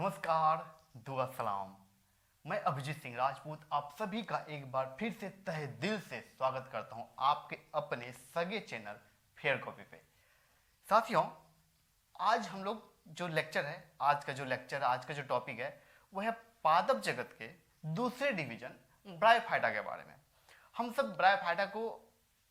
नमस्कार, दुआ सलाम। मैं अभिजीत सिंह राजपूत आप सभी का एक बार फिर से तहे दिल से स्वागत करता हूं आपके अपने सगे चैनल फेयर कॉपी पे। साथियों, आज हम लोग जो लेक्चर है, आज का जो टॉपिक है वो है पादप जगत के दूसरे डिवीजन ब्रायोफाइटा के बारे में। हम सब ब्रायोफाइटा को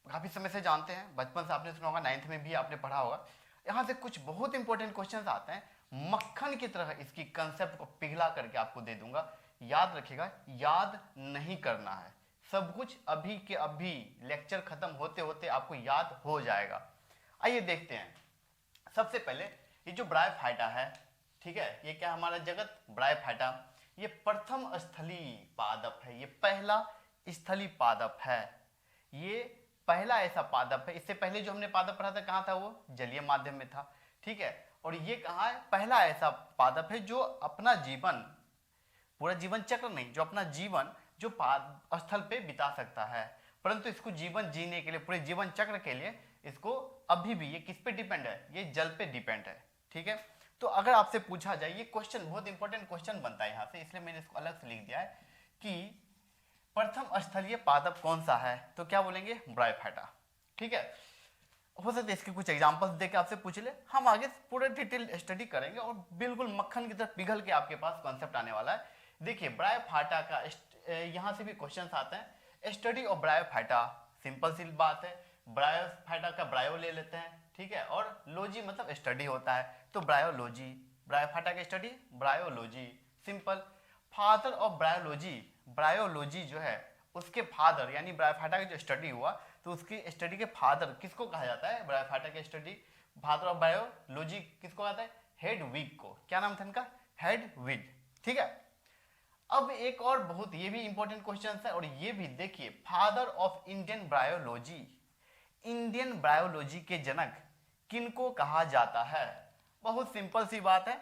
काफी समय से जानते हैं, बचपन से आपने सुना होगा, 9th में भी आपने पढ़ा होगा। यहाँ से कुछ बहुत इंपॉर्टेंट क्वेश्चंस आते हैं, मक्खन की तरह इसकी कंसेप्ट को पिघला करके आपको दे दूंगा। याद रखिएगा, याद नहीं करना है, सब कुछ अभी के अभी लेक्चर खत्म होते होते आपको याद हो जाएगा। आइए देखते हैं। सबसे पहले ये जो ब्रायोफाइटा है, ठीक है, ये क्या हमारा जगत ब्रायोफाइटा, ये प्रथम स्थलीय पादप है, ये पहला स्थलीय पादप है, ये पहला ऐसा पादप है। इससे पहले जो हमने पादप पढ़ा था कहाँ था, वो जलीय माध्यम में था, ठीक है। और ये कहाँ है, पहला ऐसा पादप है जो अपना जीवन, पूरा जीवन चक्र नहीं, जो अपना जीवन जो स्थल पे बिता सकता है, परंतु इसको जीवन जीने के लिए, पूरे जीवन चक्र के लिए इसको अभी भी ये किस पे डिपेंड है, ये जल पे डिपेंड है, ठीक है। तो अगर आपसे पूछा जाए, ये क्वेश्चन बहुत इंपॉर्टेंट क्वेश्चन बनता है यहाँ से, इसलिए मैंने इसको अलग से लिख दिया है कि प्रथम स्थलीय पादप कौन सा है, तो क्या बोलेंगे, ब्रायोफाइटा, ठीक है। हो सकता है इसके कुछ एग्जांपल्स देके आपसे पूछ ले, हम आगे पूरे डिटेल स्टडी करेंगे और बिल्कुल मक्खन की तरह पिघल के आपके पास कॉन्सेप्ट आने वाला है। देखिए, ब्रायोफाइटा का यहाँ से भी क्वेश्चंस आते हैं। स्टडी ऑफ ब्रायोफाइटा, सिंपल सी बात है, ब्रायोफाइटा का ब्रायो ले लेते हैं, ठीक है, और लॉजी मतलब स्टडी होता है, तो ब्रायोलॉजी, ब्रायोफाइटा का study bryology, simple. Father of bryology, bryology जो है उसके फादर, यानी ब्रायोफाइटा का जो स्टडी हुआ तो उसकी स्टडी के फादर किसको कहा जाता है, ब्रायोफाइटा के स्टडी फादर ऑफ बायोलॉजी किसको कहता है, हेडविग को। क्या नाम था इनका, हेडविग, ठीक है। अब एक और बहुत ये भी इंपॉर्टेंट क्वेश्चन है, और ये भी देखिए, father of Indian bryology, Indian bryology के जनक किनको कहा जाता है, बहुत सिंपल सी बात है,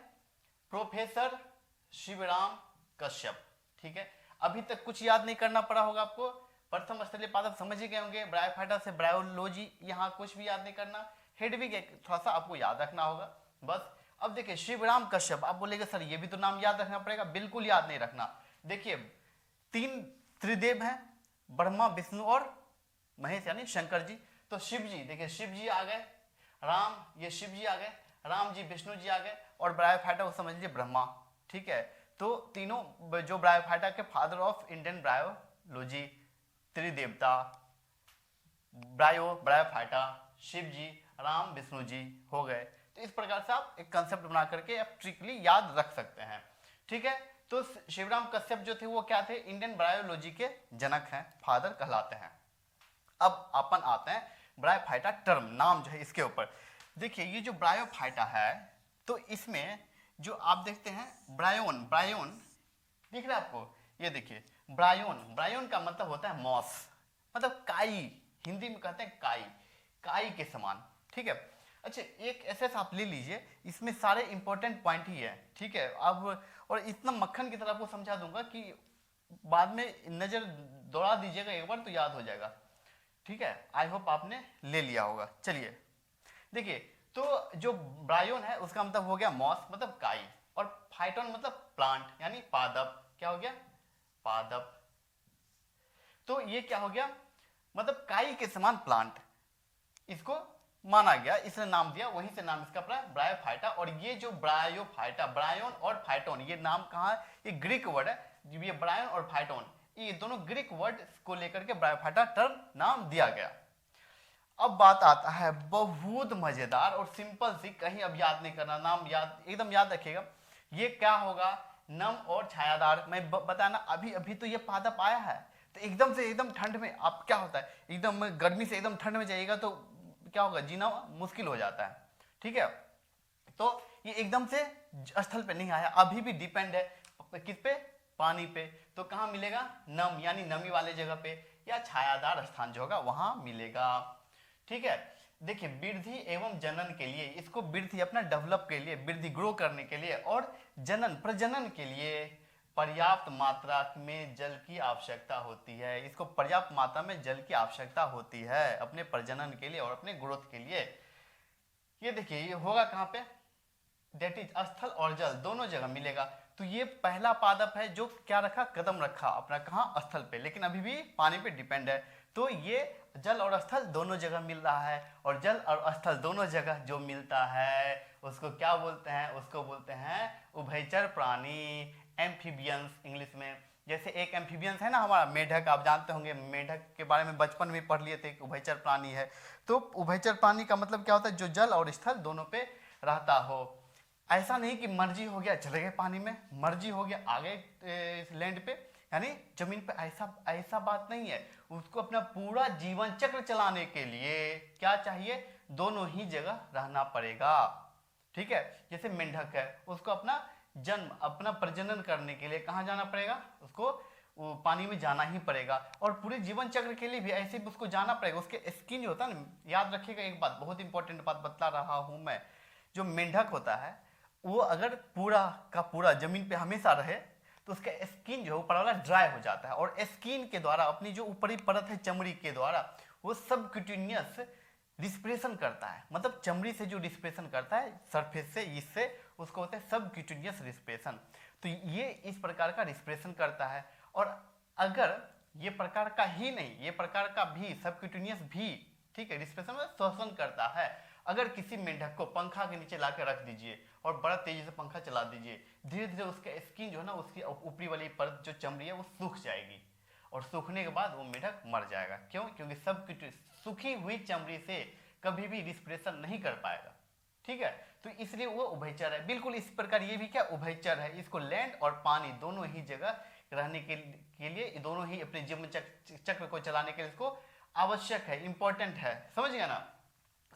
प्रोफेसर शिवराम कश्यप, ठीक है। अभी तक कुछ याद नहीं करना पड़ा होगा आपको, प्रथम स्थलीय पादप समझ ही गए होंगे, ब्रायोफाइटा से ब्रायोलॉजी, यहाँ कुछ भी याद नहीं करना, हेडविग थोड़ा सा आपको याद रखना होगा बस। अब देखिए, शिवराम कश्यप, आप बोलेंगे सर ये भी तो नाम याद रखना पड़ेगा, बिल्कुल याद नहीं रखना। देखिए, 3 त्रिदेव हैं, ब्रह्मा विष्णु और महेश यानी शंकर जी। तो शिव जी, देखिए शिव जी आ गए, राम, ये शिव जी आ गए, राम जी विष्णु जी आ गए, और ब्रायोफाइटा को समझ लीजिए ब्रह्मा, ठीक है। तो तीनों जो ब्रायोफाइटा के फादर ऑफ इंडियन ब्रायोलॉजी, त्रिदेवता, ब्रायोफाइटा, शिव जी, राम विष्णु जी हो गए। तो इस प्रकार से आप एक कंसेप्ट बना करके आप ट्रिकली याद रख सकते हैं, ठीक है। तो शिवराम कश्यप जो थे वो क्या थे, इंडियन ब्रायोलॉजी के जनक हैं, फादर कहलाते हैं। अब अपन आते हैं ब्रायोफाइटा टर्म, नाम जो है इसके ऊपर। देखिए, ये जो ब्रायोफाइटा है, तो इसमें जो आप देखते हैं ब्रायोन, ब्रायोन दिख रहा है आपको, ये देखिए ब्रायोन, ब्रायोन का मतलब होता है मॉस, मतलब काई, हिंदी में कहते हैं काई, काई के समान, ठीक है। अच्छा, एक ऐसे आप ले लीजिए, इसमें सारे इंपॉर्टेंट पॉइंट ही है, ठीक है। अब और इतना मक्खन की तरह आपको समझा दूंगा कि बाद में नजर दौड़ा दीजिएगा एक बार तो याद हो जाएगा, ठीक है। आई होप आपने ले लिया होगा। चलिए देखिए, तो जो ब्रायोन है उसका मतलब हो गया मॉस मतलब काई, और फाइटोन मतलब प्लांट यानी पादप, क्या हो गया, पादप। तो ये क्या हो गया, मतलब काई के समान प्लांट, इसको माना गया, इसने नाम दिया, वहीं से नाम इसका पड़ा ब्रायोफाइटा। और ये जो ब्रायोफाइटा, ब्रायोन और फाइटोन, ये नाम कहाँ है, ये ग्रीक वर्ड है, ये ब्रायोन और फाइटोन, ये दोनों ग्रीक वर्ड को लेकर के ब्रायोफाइटा टर्म नाम दिया गया। अब बात आता है बहुत मजेदार और सिंपल सी, कहीं अब याद नहीं करना, नाम याद एकदम याद रखिएगा, ये क्या होगा, नम और छायादार। मैं बताना, अभी अभी तो ये पादप आया है, तो एकदम से एकदम ठंड में आप क्या होता है, एकदम गर्मी से एकदम ठंड में जाइएगा तो क्या होगा, जीना मुश्किल हो जाता है, ठीक है। तो ये एकदम से स्थल पे नहीं आया, अभी भी डिपेंड है किस पे, पानी पे। तो कहाँ मिलेगा, नम यानी नमी वाले जगह पे, या छायादार स्थान जो होगा वहां मिलेगा, ठीक है। देखिए, वृद्धि एवं जनन के लिए, इसको वृद्धि अपना डेवलप के लिए, वृद्धि ग्रो करने के लिए, और जनन प्रजनन के लिए पर्याप्त मात्रा में जल की आवश्यकता होती है, इसको पर्याप्त मात्रा में जल की आवश्यकता होती है अपने प्रजनन के लिए और अपने ग्रोथ के लिए। ये देखिए, ये होगा कहाँ पे, दैट इज स्थल और जल दोनों जगह मिलेगा। तो ये पहला पादप है जो क्या रखा, कदम रखा अपना कहाँ, स्थल पे, लेकिन अभी भी पानी पे डिपेंड है। तो ये जल और स्थल दोनों जगह मिल रहा है, और जल और स्थल दोनों जगह जो मिलता है उसको क्या बोलते हैं, उसको बोलते हैं उभयचर प्राणी, एम्फीबियंस इंग्लिश में। जैसे एक एम्फीबियंस है ना हमारा मेढक, आप जानते होंगे, मेढक के बारे में बचपन में पढ़ लिए थे कि उभयचर प्राणी है। तो उभयचर प्राणी का मतलब क्या होता है, जो जल और स्थल दोनों पे रहता हो। ऐसा नहीं कि मर्जी हो गया चले गए पानी में, मर्जी हो गया आ गए लैंड पे, यानी जमीन पे, ऐसा ऐसा बात नहीं है। उसको अपना पूरा जीवन चक्र चलाने के लिए क्या चाहिए, दोनों ही जगह रहना पड़ेगा। ठीक है, जैसे मेंढक है, उसको अपना जन्म, अपना प्रजनन करने के लिए कहाँ जाना पड़ेगा, उसको वो पानी में जाना ही पड़ेगा। और पूरे जीवन चक्र के लिए भी ऐसे भी उसको जाना पड़ेगा। उसके स्किन जो होता है ना, याद रखिएगा एक बात, बहुत इंपॉर्टेंट बात बतला रहा हूं मैं, जो मेंढक होता है वो अगर पूरा का पूरा जमीन पे हमेशा रहे तो उसका स्किन जो है ऊपर वाला ड्राई हो जाता है, और स्किन के द्वारा अपनी जो ऊपरी परत है चमड़ी के द्वारा वो सब क्यूटिनियस रिस्पिरेशन करता है, मतलब चमड़ी से जो रिस्पिरेशन करता है सरफेस से, इससे उसको होता है सब क्यूटिनियस रिस्पिरेशन। तो ये इस प्रकार का रिस्पिरेशन करता है। और अगर ये प्रकार का ही नहीं, ये प्रकार का भी सब क्यूटिनियस भी, ठीक है, रिस्पिरेशन में श्वसन करता है। अगर किसी मेंढक को पंखा के नीचे ला रख दीजिए और बड़ा तेजी से पंखा चला दीजिए, धीरे धीरे उसका स्किन जो है ना, उसकी ऊपरी वाली परत जो चमड़ी है वो सूख जाएगी, और सूखने के बाद वो मेढक मर जाएगा। क्यों? क्योंकि सब सूखी हुई चमड़ी से कभी भी रिस्पिरेशन नहीं कर पाएगा। ठीक है, तो इसलिए वो उभयचर है। बिल्कुल इस प्रकार ये भी क्या उभयचर है, इसको लैंड और पानी दोनों ही जगह रहने के लिए, दोनों ही अपने जीवन चक्र को चलाने के लिए इसको आवश्यक है, इंपॉर्टेंट है। समझ गया ना?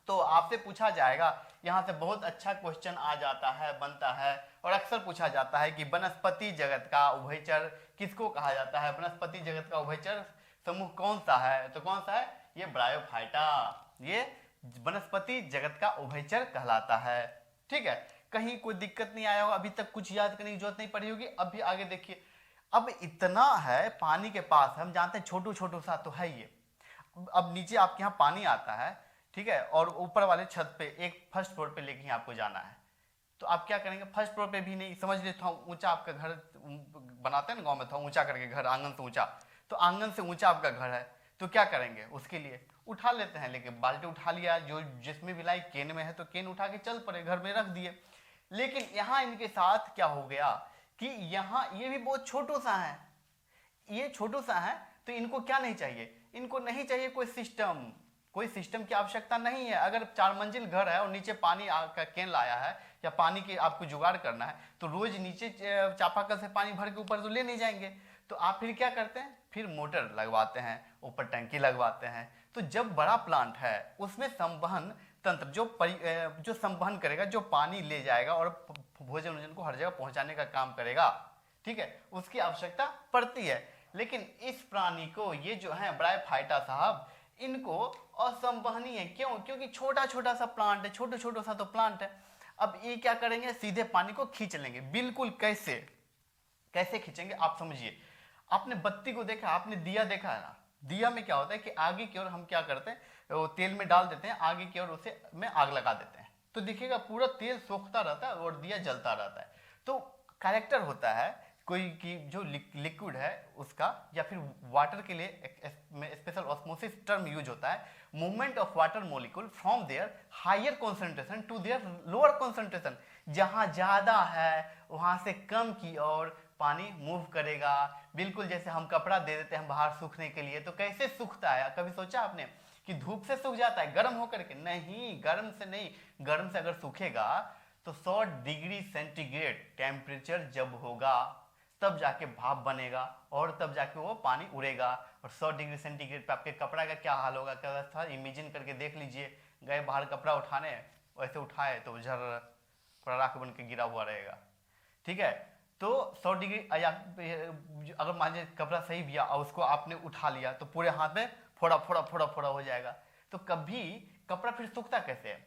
तो आपसे पूछा जाएगा, यहाँ से बहुत अच्छा क्वेश्चन आ जाता है, बनता है, और अक्सर पूछा जाता है कि वनस्पति जगत का उभयचर किसको कहा जाता है, वनस्पति जगत का उभयचर समूह कौन सा है? तो कौन सा है? ये ब्रायोफाइटा, ये वनस्पति जगत का उभयचर कहलाता है। ठीक है, कहीं कोई दिक्कत नहीं आया होगा, अभी तक कुछ याद करने की जरूरत नहीं पड़ी होगी। अभी आगे देखिए, अब इतना है पानी के पास, हम जानते हैं छोटू छोटू सा तो है ये। अब नीचे आपके यहाँ पानी आता है, ठीक है, और ऊपर वाले छत पे एक फर्स्ट फ्लोर पे लेके ही आपको जाना है। तो आप क्या करेंगे, फर्स्ट फ्लोर पे भी नहीं, समझ लीजिए थोड़ा ऊंचा आपका घर बनाते हैं ना गांव में, थोड़ा ऊंचा करके घर, आंगन से ऊंचा, तो आंगन से ऊंचा आपका घर है, तो क्या करेंगे उसके लिए, उठा लेते हैं, लेके बाल्टी उठा लिया, जो जिसमें भी लाई केन में है तो केन उठा के चल पड़े, घर में रख दिए। लेकिन यहाँ इनके साथ क्या हो गया कि यहाँ ये भी बहुत छोटू सा है, ये छोटू सा है, तो इनको क्या नहीं चाहिए, इनको नहीं चाहिए कोई सिस्टम, कोई सिस्टम की आवश्यकता नहीं है। अगर 4 मंजिल घर है और नीचे पानी का केन लाया है या पानी की आपको जुगाड़ करना है, तो रोज नीचे चापाकल से पानी भर के ऊपर तो ले नहीं जाएंगे। तो आप फिर क्या करते हैं, फिर मोटर लगवाते हैं, ऊपर टंकी लगवाते हैं। तो जब बड़ा प्लांट है उसमें संवहन तंत्र जो संवहन करेगा, जो पानी ले जाएगा और भोजन वोजन को हर जगह पहुंचाने का काम करेगा, ठीक है, उसकी आवश्यकता पड़ती है। लेकिन इस प्राणी को, ये जो है ब्रायोफाइटा साहब, इनको असंवहनीय है। क्यों? क्योंकि छोटा छोटा सा प्लांट है, छोटा छोटा सा तो प्लांट है। अब ये क्या करेंगे, सीधे पानी को खींच लेंगे। बिल्कुल कैसे कैसे खींचेंगे आप समझिए। आपने बत्ती को देखा, आपने दिया देखा है ना, दिया में क्या होता है कि आगे की ओर हम क्या करते हैं, वो तेल में डाल देते हैं, आगे की ओर उसे में आग लगा देते हैं, तो देखिएगा पूरा तेल सोखता रहता है और दिया जलता रहता है। तो कैरेक्टर होता है कोई की जो लिक्विड है उसका, या फिर वाटर के लिए स्पेशल ऑस्मोसिस टर्म यूज होता है, movement of water molecule from their higher concentration to their lower concentration. जहां ज्यादा है वहां से कम की ओर पानी मूव करेगा। बिल्कुल जैसे हम कपड़ा दे देते हैं बाहर सूखने के लिए, तो कैसे सूखता है, कभी सोचा आपने कि धूप से सूख जाता है, गर्म होकर के? नहीं, गर्म से नहीं। गर्म से अगर सूखेगा तो 100 डिग्री सेंटीग्रेड टेम्परेचर जब होगा तब जाके भाप बनेगा, और तब जाके वो पानी उड़ेगा। और 100 डिग्री सेंटीग्रेड पे आपके कपड़ा का क्या हाल होगा, क्या था, इमेजिन करके देख लीजिए। गए बाहर कपड़ा उठाने, वैसे उठाए तो झर राख बन के गिरा हुआ रहेगा। ठीक है, तो 100 डिग्री, अगर मान लीजिए कपड़ा सही भी और उसको आपने उठा लिया तो पूरे हाथ में फोड़ा फोड़ा फोड़ा फोड़ा हो जाएगा। तो कभी कपड़ा फिर सूखता कैसे है?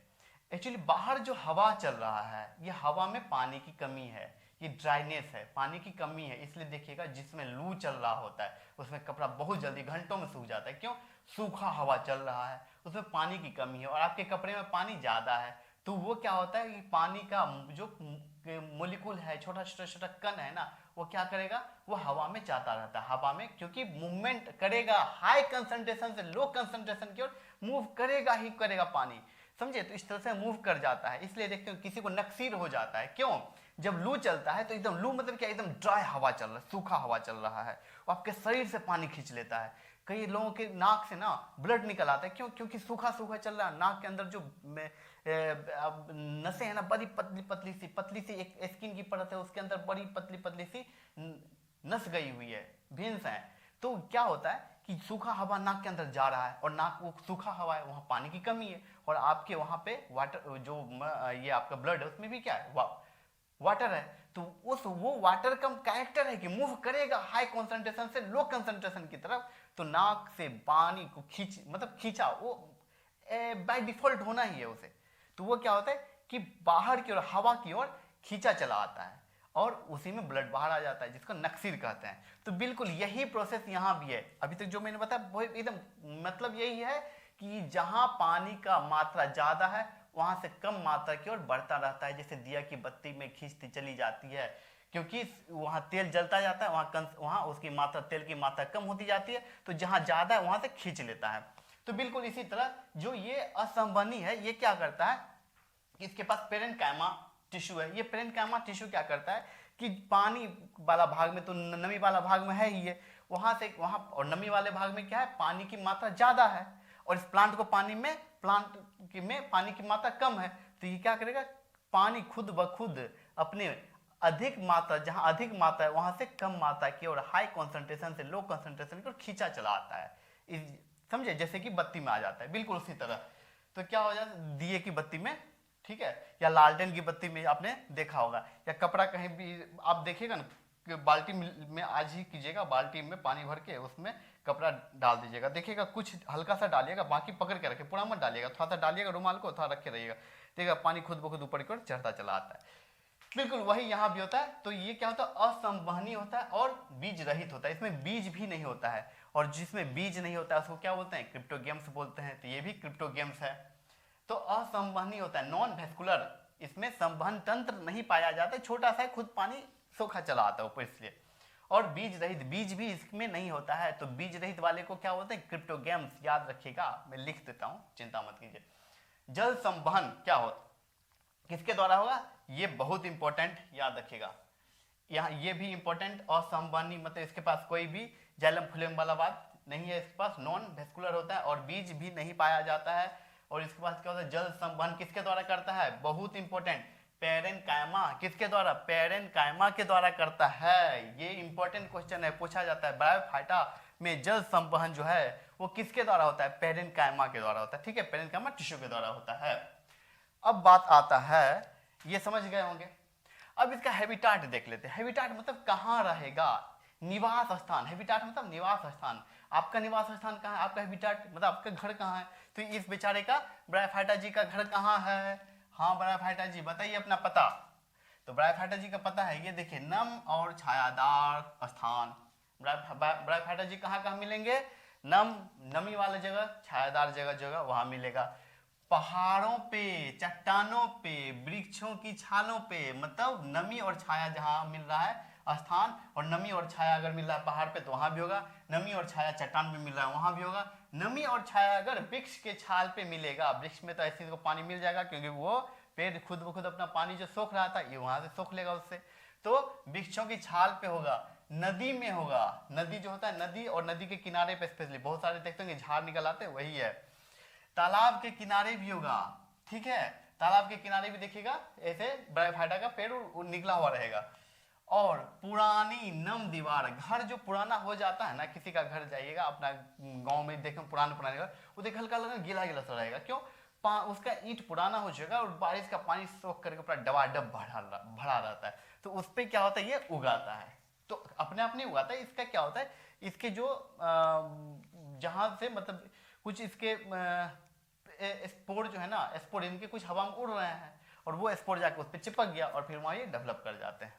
एक्चुअली बाहर जो हवा चल रहा है, ये हवा में पानी की कमी है, ये ड्राइनेस है, पानी की कमी है। इसलिए देखिएगा जिसमें लू चल रहा होता है उसमें कपड़ा बहुत जल्दी घंटों में सूख जाता है। क्यों? सूखा हवा चल रहा है, उसमें पानी की कमी है और आपके कपड़े में पानी ज्यादा है, तो वो क्या होता है कि पानी का जो मोलिकुल है, छोटा छोटा छोटा कण है ना, वो क्या करेगा, वो हवा में जाता रहता है, हवा में, क्योंकि मूवमेंट करेगा, हाई कंसंट्रेशन से लो कंसंट्रेशन की ओर मूव करेगा ही करेगा पानी, समझे। तो इस तरह से मूव कर जाता है। इसलिए देखते हो किसी को नक्सीर हो जाता है, क्यों, जब लू चलता है तो एकदम, लू मतलब क्या, एकदम ड्राई हवा चल रहा है, सूखा हवा चल रहा है, वो आपके शरीर से पानी खींच लेता है। कई लोगों के नाक से ना ब्लड निकल आता है, क्यों, क्योंकि सूखा सूखा चल रहा है, नाक के अंदर जो नसें है ना, बड़ी पतली सी एक स्किन की परत है, उसके अंदर बड़ी पतली सी नस गई हुई है, वेन्स है। तो क्या होता है कि सूखा हवा नाक के अंदर जा रहा है, और नाक वो सूखा हवा है, वहां पानी की कमी है, और आपके वहां पे वाटर जो ये आपका ब्लड है उसमें भी क्या है, वाटर है। तो वो वाटर का कैरेक्टर है कि मूव करेगा हाई कंसंट्रेशन से लो कंसंट्रेशन की तरफ। तो नाक से पानी को खींचा, वो बाय डिफॉल्ट होना ही है उसे। तो वो क्या होता है कि बाहर की ओर, हवा की ओर खींचा चला आता है, और उसी में ब्लड बाहर आ जाता है, जिसको नक्सीर कहते हैं। तो बिल्कुल यही प्रोसेस यहाँ भी है। अभी तक जो मैंने बताया वो एकदम मतलब यही है कि जहां पानी का मात्रा ज्यादा है वहां से कम मात्रा की ओर बढ़ता रहता है, जैसे दिया की बत्ती में खींचती चली जाती है, क्योंकि वहां तेल जलता जाता है, वहां उसकी मात्रा, तेल की मात्रा कम होती जाती है, तो जहां ज्यादा है वहां से खींच लेता है। तो बिल्कुल इसी तरह जो ये असंवहनी है, ये क्या करता है कि इसके पास पेरेन्काइमा टिश्यू है। ये पेरेन्काइमा टिश्यू क्या करता है कि पानी वाला भाग में तो नमी वाला भाग में है ही है, वहां से वहां, और नमी वाले भाग में क्या है, पानी की मात्रा ज्यादा है, और इस प्लांट में पानी की मात्रा कम है। तो ये क्या करेगा, पानी खुद ब खुद अपने अधिक मात्रा, जहां अधिक मात्रा है वहां से कम मात्रा की और हाई कंसंट्रेशन से लो कंसंट्रेशन की ओर खींचा चला आता है, समझे, जैसे कि बत्ती में आ जाता है, बिल्कुल उसी तरह। तो क्या हो जाता है दिए की बत्ती में, ठीक है, या लालटेन की बत्ती में आपने देखा होगा, या कपड़ा कहीं भी आप देखिएगा ना, बाल्टी में आज ही कीजिएगा, बाल्टी में पानी भर के उसमें कपड़ा डाल दीजिएगा, देखिएगा कुछ हल्का सा डालिएगा, बाकी पकड़ के रखे, पूरा मत डालिएगा, थोड़ा सा डालिएगा, रुमाल को थोड़ा रखे रहिएगा, देखिएगा पानी खुद ब खुद ऊपर की ओर चढ़ता चला आता है। बिल्कुल वही यहाँ भी होता है। तो ये क्या होता है, असंवहनी होता है और बीज रहित होता है, इसमें बीज भी नहीं होता है, और जिसमें बीज नहीं होता है उसको क्या बोलते हैं, क्रिप्टोगेम्स बोलते हैं। तो ये भी क्रिप्टोगेम्स है। तो असंवहनी होता है, नॉन वेस्कुलर, इसमें संवहन तंत्र नहीं पाया जाता, छोटा सा खुद पानी सोखा चला आता है ऊपर, इसलिए। और बीज रहित, बीज भी इसमें नहीं होता है, तो बीज रहित वाले को क्या बोलते हैं, क्रिप्टोगेम्स। याद रखिएगा, मैं लिख देता हूं, चिंता मत कीजिए। जल संवहन क्या होता, किसके द्वारा होगा, ये बहुत इंपॉर्टेंट, याद रखिएगा। यहाँ ये भी इंपॉर्टेंट, असंवहनी मतलब इसके पास कोई भी जाइलम फ्लोएम वाला बात नहीं है, इसके पास नॉन वेस्कुलर होता है और बीज भी नहीं पाया जाता है। और इसके पास क्या होता है, जल संवहन किसके द्वारा करता है, बहुत इंपॉर्टेंट, पेरेन्काइमा, किसके द्वारा, पेरेन्काइमा के द्वारा करता है। ये इंपॉर्टेंट क्वेश्चन है, पूछा जाता है ब्रायोफाइटा में जल संवहन जो है वो किसके द्वारा होता है, पेरेन्काइमा के द्वारा होता है, ठीक है, पेरेन्काइमा टिश्यू के द्वारा होता है। अब बात आता है, ये समझ गए होंगे, अब इसका हैबिटाट देख लेते हैं। हैबिटाट मतलब कहाँ रहेगा, निवास स्थान, हैबिटाट मतलब निवास स्थान। आपका निवास स्थान कहाँ है, आपका हैबिटाट मतलब आपका घर कहाँ है। तो इस बेचारे का, ब्रायोफाइटा जी का घर कहाँ है, हाँ ब्रायोफाइटा जी बताइए अपना पता। तो ब्रायोफाइटा जी का पता है, ये देखिए, नम और छायादार स्थान। ब्रायोफाइटा जी कहाँ कहाँ मिलेंगे, नमी वाला जगह, छायादार जगह वहां मिलेगा, पहाड़ों पे, चट्टानों पे, वृक्षों की छालों पे, मतलब नमी और छाया जहां मिल रहा है स्थान, और नमी और छाया अगर मिल रहा है पहाड़ पे तो वहां भी होगा, नमी और छाया चट्टान पे मिल रहा है वहां भी होगा। नमी और छाया अगर वृक्ष के छाल पे मिलेगा, वृक्ष में तो ऐसे को पानी मिल जाएगा, क्योंकि वो पेड़ खुद ब खुद अपना पानी जो सोख रहा था ये वहां से सोख लेगा उससे। तो वृक्षों की छाल पे होगा, नदी में होगा, नदी जो होता है, नदी और नदी के किनारे पे स्पेशली बहुत सारे देखते होंगे झाड़ निकल आते, वही है। तालाब के किनारे भी होगा, ठीक है, तालाब के किनारे भी देखिएगा ऐसे ब्रायोफाइटा का पेड़ निकला हुआ रहेगा। और पुरानी नम दीवार, घर जो पुराना हो जाता है ना, किसी का घर जाइएगा अपना गांव में देखें, पुराने घर, वो देख हल्का हल्का गीला गीला सा रहेगा, क्यों, उसका ईंट पुराना हो जाएगा और बारिश का पानी सोख करके पूरा डबाडब भरा रहता है, तो उस पर क्या होता है, ये उगाता है। तो अपने आप नहीं उगाता है, इसका क्या होता है, इसके जो जहां से मतलब कुछ इसके स्पोर जो है ना, स्पोर इनके कुछ हवा में उड़ रहे हैं, और वो स्पोर जाके उस पर चिपक गया और फिर वहां ये डेवलप कर जाते हैं।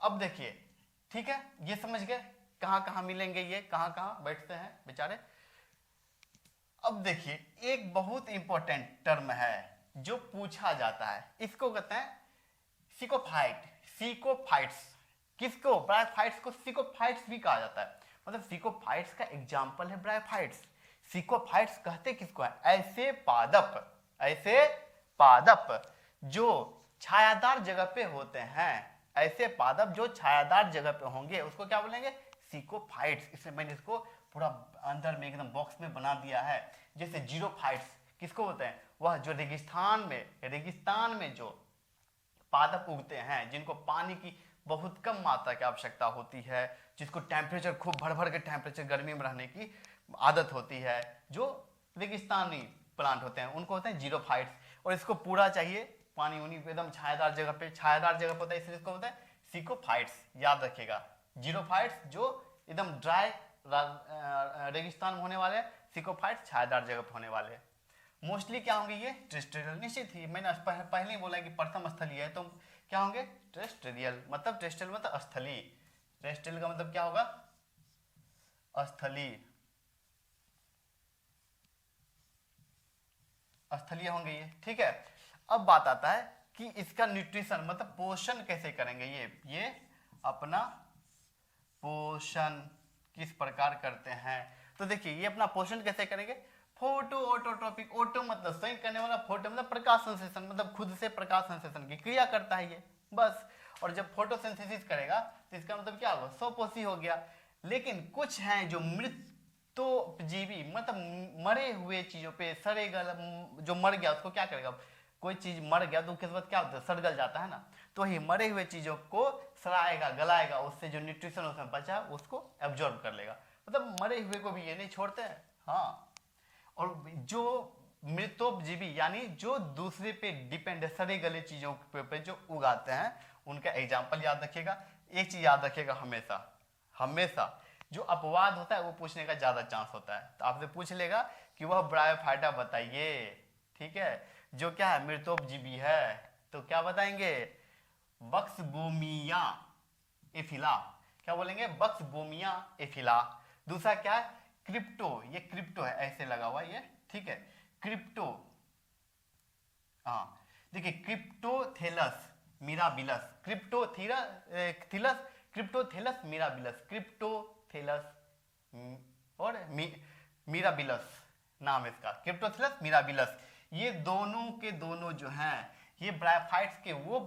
अब देखिए, ठीक है, ये समझ गए कहां कहां मिलेंगे, ये कहां कहां बैठते हैं बेचारे। अब देखिए, एक बहुत इंपॉर्टेंट टर्म है, जो पूछा जाता है, इसको कहते हैं सिकोफाइट। सिकोफाइट्स किसको? ब्रायोफाइट्स को सिकोफाइट्स भी कहा जाता है। मतलब सिकोफाइट्स का एग्जाम्पल है ब्रायोफाइट्स। सिकोफाइट्स कहते किसको है? ऐसे पादप, ऐसे पादप जो छायादार जगह पे होते हैं, ऐसे पादप जो छायादार जगह पे होंगे उसको क्या बोलेंगे? सिकोफाइट्स। इसलिए मैंने इसको पूरा अंदर में एकदम बॉक्स में बना दिया है। जैसे जीरोफाइट्स किसको होते हैं? वह जो रेगिस्तान में जो पादप उगते हैं, जिनको पानी की बहुत कम मात्रा की आवश्यकता होती है, जिसको टेम्परेचर खूब भर के टेम्परेचर गर्मी में रहने की आदत होती है, जो रेगिस्तानी प्लांट होते हैं, उनको होते हैं जीरोफाइट्स। और इसको पूरा चाहिए पानी उनी एकदम छायादार जगह पे होता है, इसलिए इसको होता है सिकोफाइट्स। याद रखिएगा, जीरोफाइट्स जो एकदम ड्राई रेगिस्तान में होने वाले, सिकोफाइट्स छायादार जगह पे होने वाले। मोस्टली क्या होंगे ये? टेरेस्ट्रियल। निश्चित ही मैंने पहले ही बोला कि प्रथम स्थलीय है, तो क्या होंगे? टेरेस्ट्रियल। मतलब टेरेस्ट्रियल मतलब स्थलीय। टेरेस्ट्रियल का मतलब क्या होगा? स्थलीय। स्थलीय होंगे ये, ठीक है। अब बात आता है कि इसका न्यूट्रिशन मतलब पोषण कैसे करेंगे। ये अपना पोषण किस प्रकार करते हैं? तो देखिए ये अपना पोषण कैसे करेंगे? Photo autotrophic. ऑटो मतलब संयोग करने वाला, फोटो मतलब प्रकाश संश्लेषण, मतलब खुद से प्रकाश संश्लेषण की क्रिया करता है ये, बस। और जब फोटोसिंथेसिस करेगा तो इसका मतलब क्या होगा? स्वपोषी हो गया। लेकिन कुछ हैं जो मृतोपजीवी, मतलब मरे हुए चीजों पे, सड़े गल, जो मर गया उसको क्या करेगा? कोई चीज मर गया तो उसके बाद क्या होता है? सड़ जाता है ना। तो ही मरे हुए चीजों को सड़ाएगा, गलाएगा, उससे जो न्यूट्रिशन उसमें बचा उसको एब्जॉर्ब कर लेगा। मतलब मरे हुए को भी ये नहीं छोड़ते हैं, हाँ। और जो मृतोपजीवी यानी जो दूसरे पे डिपेंड है, सड़े गले चीजों पे जो उगाते हैं, उनका एग्जाम्पल याद रखिएगा। एक चीज याद रखिएगा, हमेशा जो अपवाद होता है वो पूछने का ज्यादा चांस होता है। तो आपसे पूछ लेगा कि वह ब्रायोफाइटा बताइए, ठीक है, जो क्या है? मृतोपजीवी है। तो क्या बताएंगे? बक्सबोमिया एफिला। क्या बोलेंगे? बक्सबोमिया एफिला। दूसरा क्या है? क्रिप्टो। ये क्रिप्टो है, ऐसे लगा हुआ ये, ठीक है, क्रिप्टो। हाँ देखिए, क्रिप्टोथेलस मिराबिलस, क्रिप्टोथेलस मिराबिलस और मिराबिलस नाम इसका, क्रिप्टोथेलस मिराबिलस। ये दोनों के दोनों जो हैं, ये ब्रायोफाइट्स के वो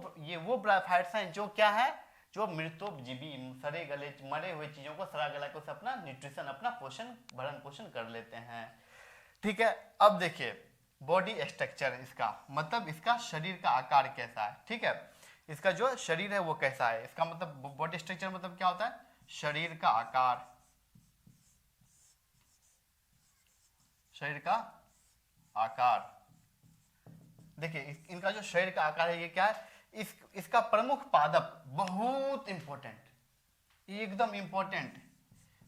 ब्रायोफाइट्स हैं जो क्या है? जो मृतोपजीवी, सड़े गले मरे हुए चीजों को सड़ा गला के अपना न्यूट्रिशन, अपना पोषण, भरण पोषण कर लेते हैं, ठीक है। अब देखिए बॉडी स्ट्रक्चर इसका, मतलब इसका शरीर का आकार कैसा है, ठीक है। इसका जो शरीर है वो कैसा है, इसका मतलब बॉडी स्ट्रक्चर मतलब क्या होता है? शरीर का आकार, शरीर का आकार। देखिए इनका जो शरीर का आकार है ये क्या है? इसका प्रमुख पादप, बहुत इंपॉर्टेंट, एकदम इंपॉर्टेंट,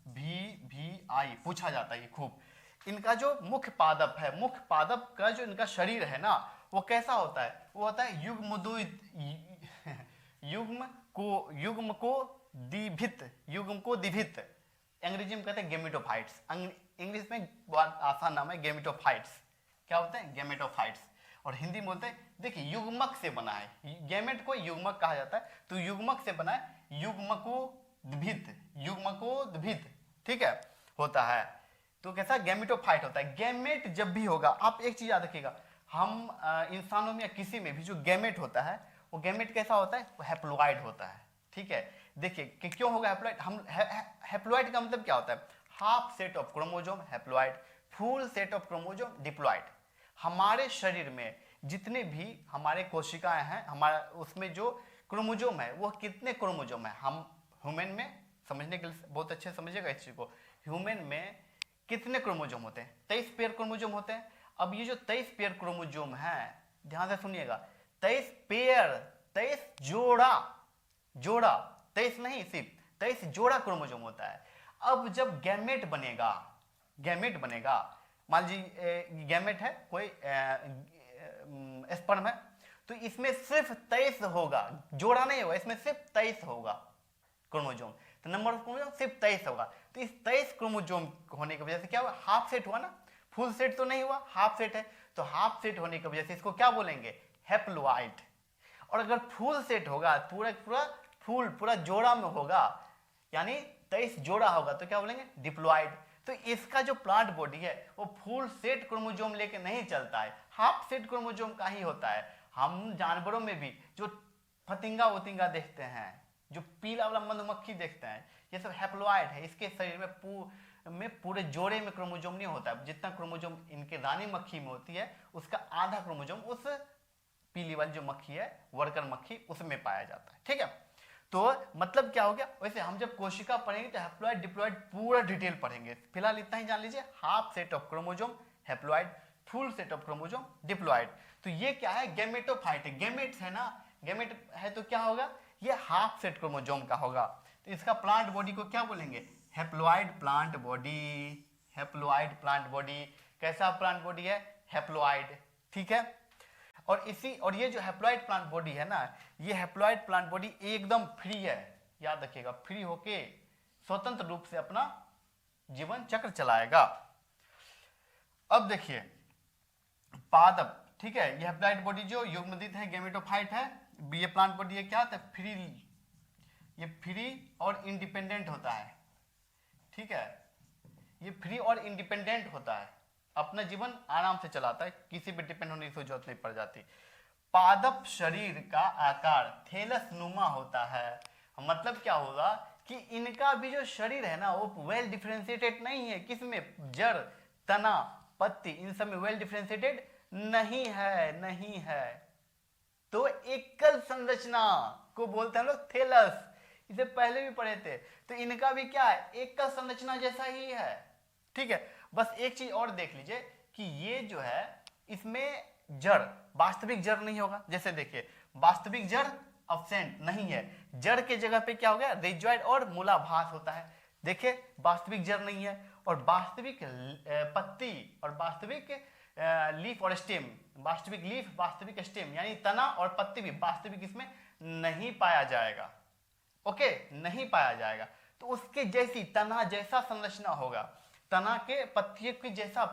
VVI पूछा जाता है ये खूब। इनका जो मुख्य पादप है, मुख्य पादप का जो इनका शरीर है ना, वो कैसा होता है? वो होता है युग्म को द्विभित। अंग्रेजी में कहते हैं गेमेटोफाइट्स। इंग्लिश में बहुत आसान नाम है गेमेटोफाइट्स। क्या होता है? गेमेटोफाइट्स। और हिंदी में बोलते हैं, देखिए युग्मक से बना है, गेमेट को युग्मक कहा जाता है, तो युग्मक से बना है, युग्मकोद्भिद, ठीक है, होता है। तो कैसा? गेमेटोफाइट होता है। गेमेट जब भी होगा, आप एक चीज याद रखिएगा, हम इंसानों में या किसी में भी जो गेमेट होता है, वो गेमेट कैसा होता है? वो हैप्लॉइड होता है, ठीक है। देखिए कि क्यों होगा हैप्लॉइड? हम हैप्लॉइड का मतलब क्या होता है? Half set of chromosome haploid, full set of chromosome diploid. हमारे शरीर में जितने भी हमारे कोशिकाएं हैं, हमारा उसमें जो क्रोमोसोम है वो कितने क्रोमोसोम है? हम ह्यूमन में समझने के लिए बहुत अच्छे समझिएगा इस चीज को, ह्यूमन में कितने क्रोमोसोम होते हैं? 23 पेयर क्रोमोसोम होते हैं। अब ये जो 23 पेयर क्रोमोसोम है, ध्यान से सुनिएगा, 23 पेयर, 23 जोड़ा, 23 नहीं, सिर्फ 23 जोड़ा क्रोमोसोम होता है। अब जब गैमेट बनेगा, मान लीजिए गैमेट है, कोई स्पर्म है, तो इसमें सिर्फ 23 होगा, जोड़ा नहीं होगा, इसमें सिर्फ 23 होगा क्रोमोसोम। तो नंबर ऑफ क्रोमोसोम सिर्फ 23 होगा। तो इस 23 क्रोमोसोम होने की वजह से क्या हुआ? हाफ सेट हुआ ना, फुल सेट तो नहीं हुआ, हाफ सेट है। तो हाफ सेट होने की वजह से इसको क्या बोलेंगे, हैप्लॉइड। और अगर फुल सेट होगा, पूरा पूरा फुल पूरा जोड़ा में होगा, यानी 23 जोड़ा होगा, तो क्या बोलेंगे, डिप्लॉइड। तो इसका जो प्लांट बॉडी है वो फुल सेट क्रोमोसोम लेके नहीं चलता है, हाफ सेट क्रोमोसोम का ही होता है। हम जानवरों में भी जो फतिंगा वतिंगा देखते हैं, जो पीला वाला मधुमक्खी देखते हैं, ये सब हैप्लॉइड है। इसके शरीर में पूरे जोड़े में क्रोमोसोम नहीं होता है। जितना क्रोमोसोम इनके रानी मक्खी में होती है, उसका आधा क्रोमोसोम उस पीली वाली जो मक्खी है, वर्कर मक्खी, उसमें पाया जाता है। ठीक है, तो मतलब क्या हो गया, वैसे हम जब कोशिका पढ़ेंगे तो हैप्लॉइड डिप्लॉइड पूरा डिटेल पढ़ेंगे। फिलहाल इतना ही जान लीजिए, half set of chromosome haploid, full set of chromosome diploid. तो ये क्या है, गैमेटोफाइट है, गैमेट्स है ना, गैमेट है तो क्या होगा, ये हाफ सेट क्रोमोसोम का होगा। तो इसका प्लांट बॉडी को क्या बोलेंगे, haploid plant body. Haploid plant body, कैसा प्लांट बॉडी है, हैप्लॉइड। ठीक है, और ये जो हैप्लॉइड प्लांट बॉडी है ना, ये हैप्लॉइड प्लांट बॉडी एकदम फ्री है, याद रखिएगा, फ्री होके स्वतंत्र रूप से अपना जीवन चक्र चलाएगा। अब देखिए पादप, ठीक है, ये हैप्लॉइड बॉडी जो युग्मदित है, गैमेटोफाइट है, ये प्लांट बॉडी है क्या, तो फ्री, ये फ्री और इंडिपेंडेंट होता है। ठीक है, ये फ्री और इंडिपेंडेंट होता है, अपना जीवन आराम से चलाता है, किसी पे डिपेंड होने की जरूरत नहीं पड़ जाती। पादप शरीर का आकार थैलस नुमा होता है। मतलब क्या होगा कि इनका भी जो शरीर है ना, वो वेल डिफरेंशिएटेड नहीं है। किसमें, जड़, तना, पत्ती, इन सब में वेल डिफरेंशिएटेड नहीं है। तो एकल संरचना को बोलते हैं हम लोग थैलस, इसे पहले भी पढ़े थे। तो इनका भी क्या है, एकल संरचना जैसा ही है। ठीक है, बस एक चीज और देख लीजिए कि ये जो है, इसमें जड़, वास्तविक जड़ नहीं होगा। जैसे देखिए, वास्तविक जड़ अब्सेंट नहीं है, जड़ के जगह पे क्या हो गया, रिजॉइड और मूलाभास होता है। देखिए, वास्तविक जड़ नहीं है, और वास्तविक पत्ती और वास्तविक लीफ और स्टेम, वास्तविक लीफ, वास्तविक स्टेम, यानी तना और पत्ती भी वास्तविक इसमें नहीं पाया जाएगा। ओके, नहीं पाया जाएगा। तो उसके जैसी तना जैसा संरचना होगा, तना के पत्तियों के जैसा,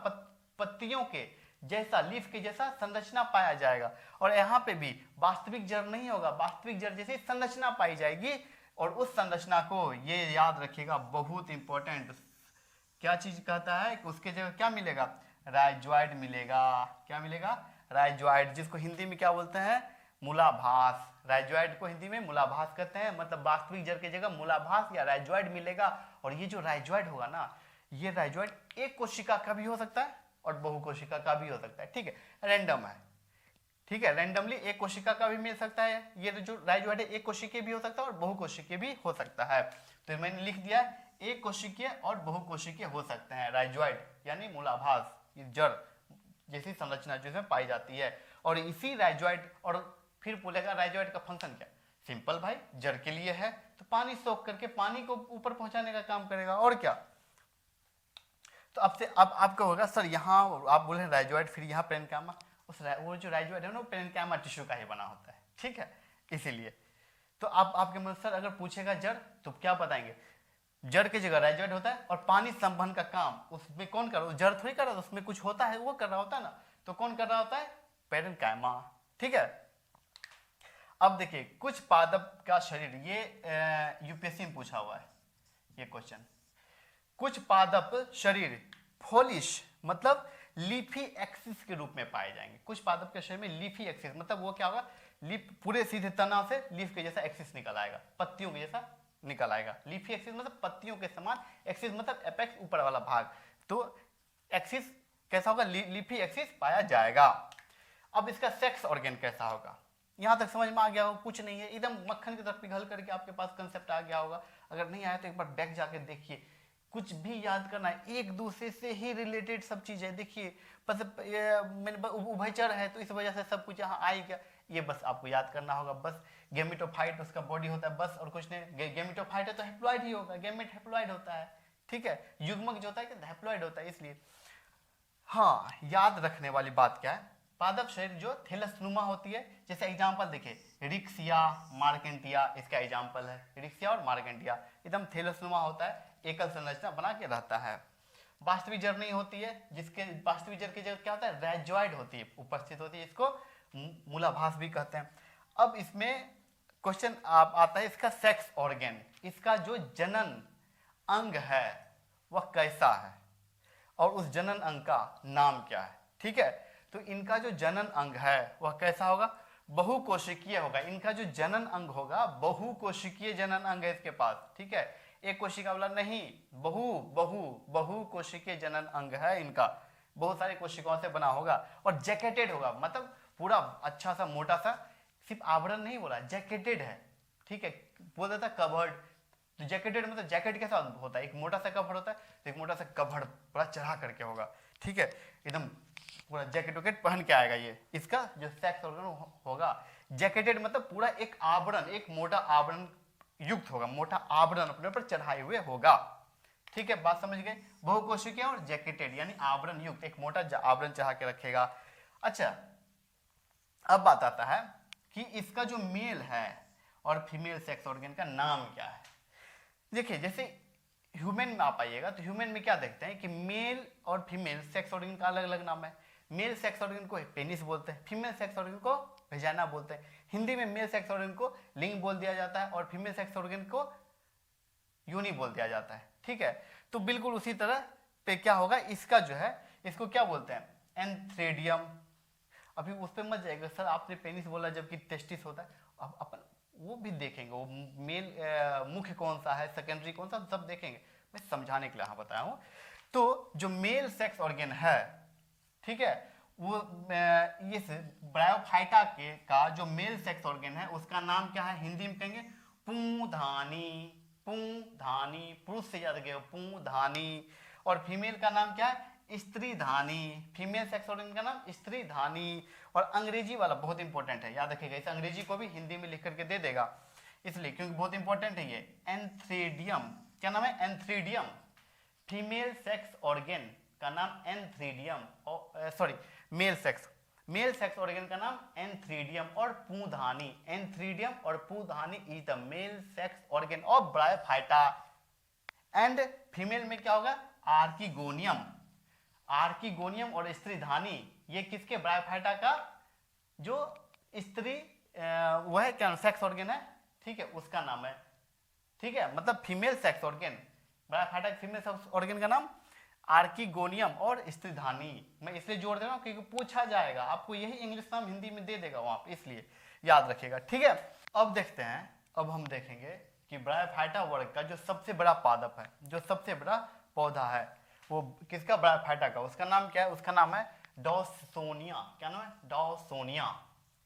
पत्तियों के जैसा, लीफ के जैसा संरचना पाया जाएगा। और यहाँ पे भी वास्तविक जड़ नहीं होगा, वास्तविक जड़ जैसी संरचना पाई जाएगी। और उस संरचना को ये याद रखिएगा, बहुत इंपॉर्टेंट, क्या चीज कहता है कि उसके जगह क्या मिलेगा, राइजॉइड मिलेगा। क्या मिलेगा, राइजॉइड, जिसको हिंदी में क्या बोलते हैं, मूलाभास। राइजॉइड को हिंदी में मूलाभास कहते हैं। मतलब वास्तविक जड़ की जगह मूलाभास या राइजॉइड मिलेगा। और ये जो राइजॉइड होगा ना, ये राइजॉइड एक कोशिका का भी हो सकता है और बहुकोशिका का भी हो सकता है। ठीक है, रैंडम है। ठीक है, रैंडमली एक कोशिका का भी मिल सकता है। ये जो राइजॉइड है, एक कोशिकीय भी हो सकता है और बहुकोशिकीय भी हो सकता है। तो मैंने लिख दिया, एक कोशिकीय और बहुकोशिकीय हो सकते हैं राइजॉइड, यानी मूलाभास, जड़ जैसी संरचना जिसमें पाई जाती है। और इसी राइजॉइड, और फिर बोलेगा राइजॉइड का फंक्शन क्या, सिंपल भाई, जड़ के लिए है तो पानी सोख करके पानी को ऊपर पहुंचाने का काम करेगा, और क्या। तो अब आपका होगा सर, यहाँ आप बोले राइजॉइड, फिर यहाँ पेरेन्काइमा, वो जो राइजॉइड है ना, वो पेरेन्काइमा टिश्यू का ही बना होता है। ठीक है, इसीलिए तो आपके मन सर अगर पूछेगा जड़, तो क्या बताएंगे, जड़ की जगह राइजॉइड होता है। और पानी संवहन का काम उसमें कौन कर रहा है, जड़ थोड़ी कर रहा है, उसमें कुछ होता है, वो कर रहा होता है ना। तो कौन कर रहा होता है, पेरेन्काइमा। ठीक है, अब देखिए, कुछ पादप का शरीर, ये यूपीएससी में पूछा हुआ है ये क्वेश्चन। कुछ पादप शरीर फोलिश मतलब लीफी एक्सिस के रूप में पाए जाएंगे। कुछ पादप के शरीर में लीफी एक्सिस मतलब वो क्या होगा, लीफ पूरे सीधे तना से लीफ के जैसा एक्सिस निकल आएगा, पत्तियों के जैसा निकल आएगा। लीफी एक्सिस मतलब पत्तियों के समान, एक्सिस मतलब एपेक्स ऊपर वाला भाग। तो एक्सिस कैसा होगा, लीफी एक्सिस पाया जाएगा। अब इसका सेक्स ऑर्गन कैसा होगा, यहां तक समझ में आ गया हो, कुछ नहीं है, एकदम मक्खन की तरफ पिघल करके आपके पास कंसेप्ट आ गया होगा। अगर नहीं आया तो एक बार बैक जाके देखिए, कुछ भी याद करना है, एक दूसरे से ही रिलेटेड सब चीजें। देखिए बस मैंने उभयचर है तो इस वजह से सब कुछ यहाँ आ ही गया, ये बस आपको याद करना होगा। बस गैमेटोफाइट उसका बॉडी होता है, बस और कुछ नहीं। गैमेटोफाइट है तो हैप्लॉइड ही होगा, गैमेट हैप्लॉइड होता है। ठीक है, युग्मक जो होता है हैप्लॉइड होता है, इसलिए हाँ, याद रखने वाली बात क्या है, पादप शरीर जो थैलसनुमा होती है। जैसे एग्जांपल देखिए, रिक्सिया, मार्केंटिया इसका एग्जांपल है। रिक्सिया और मार्केंटिया एकदम थैलसनुमा होता है, एकल संरचना बना के रहता है। वास्तविक जड़ नहीं होती है, जिसके वास्तविक जड़ की जगह क्या होता है, रेजॉइड होती है, उपस्थित होती है, इसको मूलाभास भी कहते हैं। अब इसमें क्वेश्चन आता है इसका सेक्स ऑर्गन, इसका जो जनन अंग है वह कैसा है और उस जनन अंग का नाम क्या है। ठीक है, तो इनका जो जनन अंग है वह कैसा होगा, बहुकोशिकीय होगा। इनका जो जनन अंग होगा बहुकोशिकीय जनन अंग है इसके पास। ठीक है, एक कोशिका वाला नहीं, बहुकोशिकीय जनन अंग है इनका, बहुत सारी कोशिकाओं से बना होगा और जैकेटेड होगा, मतलब पूरा अच्छा सा मोटा सा, सिर्फ आवरण नहीं बोला, जैकेटेड है। ठीक है, बोल देता कवर्ड, तो जैकेटेड मतलब जैकेट कैसा होता है, एक मोटा सा कवर होता है, तो एक मोटा सा कवर पूरा चढ़ा करके होगा। ठीक है, एकदम पूरा जैकेट वैकेट पहन के आएगा ये, इसका जो सेक्स ऑर्गन होगा जैकेटेड मतलब पूरा एक आवरण, एक मोटा आवरण युक्त होगा, मोटा आवरण अपने ऊपर चढ़ाए हुए होगा। ठीक है, बात समझ गए, बहुकोशिकीय और जैकेटेड यानी आवरण युक्त, एक मोटा आवरण चढ़ा के रखेगा। अच्छा, अब बात आता है कि इसका जो मेल है और फीमेल सेक्स ऑर्गन का नाम क्या है। देखिए, जैसे ह्यूमन में आप आइएगा तो ह्यूमन में क्या देखते हैं कि मेल और फीमेल सेक्स ऑर्गन का अलग अलग नाम है। मेल सेक्स ऑर्गन को पेनिस बोलते हैं, फीमेल सेक्स ऑर्गन को वेजाइना बोलते हैं। हिंदी में मेल सेक्स ऑर्गन को लिंग बोल दिया जाता है और फीमेल सेक्स ऑर्गन को योनि बोल दिया जाता है। ठीक है, तो बिल्कुल उसी तरह पे क्या होगा, इसका जो है इसको क्या बोलते हैं, एंथ्रेडियम। अभी उस पर मत जाएगा सर, आपने पेनिस बोला जबकि टेस्टिस होता है, अब अपन वो भी देखेंगे, वो मेल मुख्य कौन सा है, सेकेंडरी कौन सा, सब देखेंगे, मैं समझाने के लिए यहाँ बताया हूँ। तो जो मेल सेक्स ऑर्गन है, ठीक है, वो इस ब्रायोफाइटा के का जो मेल सेक्स ऑर्गन है उसका नाम क्या है, हिंदी में कहेंगे पुंधानी। पुंधानी, पुरुष से याद रखिएगा पुंधानी। और फीमेल का नाम क्या है, स्त्रीधानी। फीमेल सेक्स ऑर्गन का नाम स्त्रीधानी। और अंग्रेजी वाला बहुत इंपॉर्टेंट है, याद रखिएगा, इस अंग्रेजी को भी हिंदी में लिख करके दे देगा इसलिए क्योंकि बहुत इंपॉर्टेंट है ये, एंथ्रेडियम। क्या नाम है, एंथ्रेडियम। फीमेल सेक्स ऑर्गन का नाम antheridium, sorry male sex organ का नाम एंथ्रेडियम और पुंधानी। एंथ्रेडियम और पुंधानी is the male sex organ of bryophyta. And female में क्या होगा, आर्किगोनियम। आर्किगोनियम और स्त्रीधानी, ये किसके, ब्रायोफाइटा का जो स्त्री वह क्या सेक्स ऑर्गन है, ठीक है, उसका नाम है। ठीक है, मतलब female sex organ, bryophyta female sex organ का नाम आर्किगोनियम और स्त्रीधानी। मैं इसलिए जोड़ दे रहा हूं क्योंकि पूछा जाएगा, आपको यही इंग्लिश नाम हिंदी में दे देगा वहां पे, इसलिए याद रखिएगा। ठीक है, अब देखते हैं, अब हम देखेंगे कि ब्रायोफाइटा वर्ग का जो सबसे बड़ा पादप है, जो सबसे बड़ा पौधा है, वो किसका, ब्रायोफाइटा का, उसका नाम क्या है, उसका नाम है डॉसोनिया। क्या नाम है, डॉसोनिया।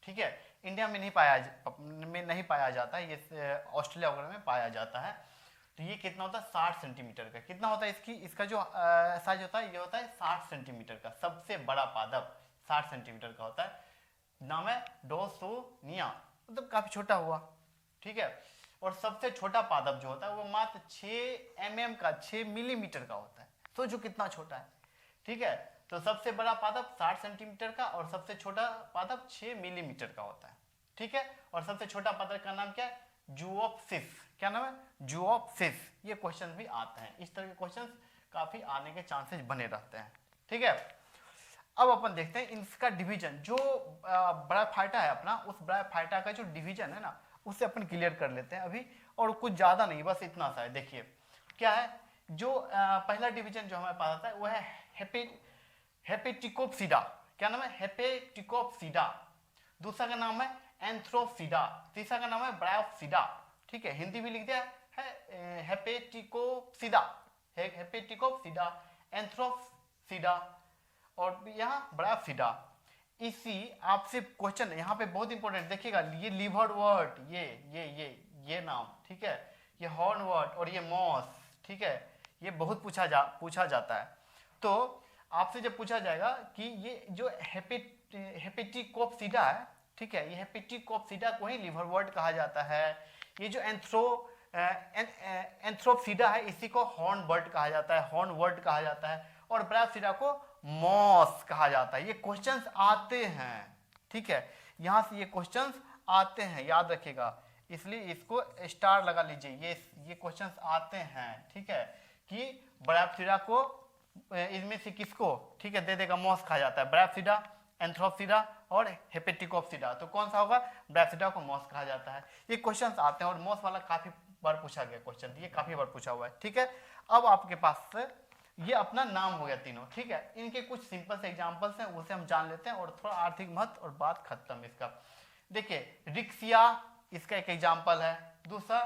ठीक है, इंडिया में नहीं पाया जाता है, ये ऑस्ट्रेलिया वगैरह में पाया जाता है। तो ये कितना होता है, 60 सेंटीमीटर का। कितना होता है इसका जो साइज होता है, ये होता है 60 सेंटीमीटर का। सबसे बड़ा पादप 60 सेंटीमीटर का होता है, नाम है डॉसोनिया, मतलब काफी छोटा हुआ। ठीक है, और सबसे छोटा पादप जो होता है वो मात्र 6 mm का, 6 मिलीमीटर का होता है। तो जो कितना छोटा है। ठीक है, तो सबसे बड़ा पादप 60 सेंटीमीटर का और सबसे छोटा पादप 6 मिलीमीटर का होता है। ठीक है, और सबसे छोटा पादप का नाम क्या है, जूओप्सिस। क्या नाम है, जूओप्सिस। ये क्वेश्चन भी आते हैं, इस तरह के क्वेश्चन काफी आने के चांसेस बने रहते हैं। ठीक है, अब अपन देखते हैं इसका डिवीजन, जो ब्रायोफाइटा है अपना, उस ब्रायोफाइटा का जो डिवीजन है ना, उसे अपन क्लियर कर लेते हैं अभी, और कुछ ज्यादा नहीं, बस इतना सा है। देखिए क्या है, जो पहला डिवीजन जो हमारे पास आता है वो है हेपेटिकोप्सिडा। क्या नाम है, हेपेटिकोप्सिडा। दूसरा का नाम है एंथ्रोप्सिडा। तीसरा का नाम है ब्रायोप्सिडा। ठीक है, हिंदी में लिख दिया है हेपेटिकोप्सिडा, हेपेटिकोप्सिडा, एंथ्रोप्सिडा और यहाँ ब्रायोप्सिडा। इसी आपसे क्वेश्चन यहाँ पे बहुत इंपॉर्टेंट देखिएगा, ये लिवर वर्ड, ये नाम, ठीक है, ये हॉर्न वर्ड और ये मॉस। ठीक है, ये बहुत पूछा जाता है। तो आपसे जब पूछा जाएगा कि ये जो हेपेटिकोप्सिडा है, ठीक है, ये हेपेटिकोप्सिडा को ही लिवर वर्ड कहा जाता है। ये जो एंथ्रोप्सिडा है इसी को हॉर्न बर्ड कहा जाता है, हॉर्न वर्ड कहा जाता है, और ब्रायोप्सिडा को मॉस कहा जाता है। ये क्वेश्चंस आते हैं, ठीक है, यहां से ये क्वेश्चंस आते हैं, याद रखिएगा, इसलिए इसको स्टार लगा लीजिए, ये क्वेश्चंस आते हैं। ठीक है, कि ब्रायोप्सिडा को इनमें से किसको, ठीक है, दे देगा, मॉस कहा जाता है, ब्रैफिडा, एंथ्रोपसिडा और हेपेटिकोप्सिडा। तो कौन सा होगा, ब्रैफिडा को मॉस कहा जाता है। ये क्वेश्चंस आते हैं और मॉस वाला काफी बार पूछा गया क्वेश्चन, ये काफी बार पूछा हुआ है, ठीक है। अब आपके पास ये अपना नाम हो गया तीनों, ठीक है। इनके कुछ सिंपल से एग्जांपल्स हैं, उसे हम जान लेते हैं और थोड़ा आर्थिक महत्व और बात खत्म इसका। देखिए रिक्सिया इसका एक एग्जांपल है, दूसरा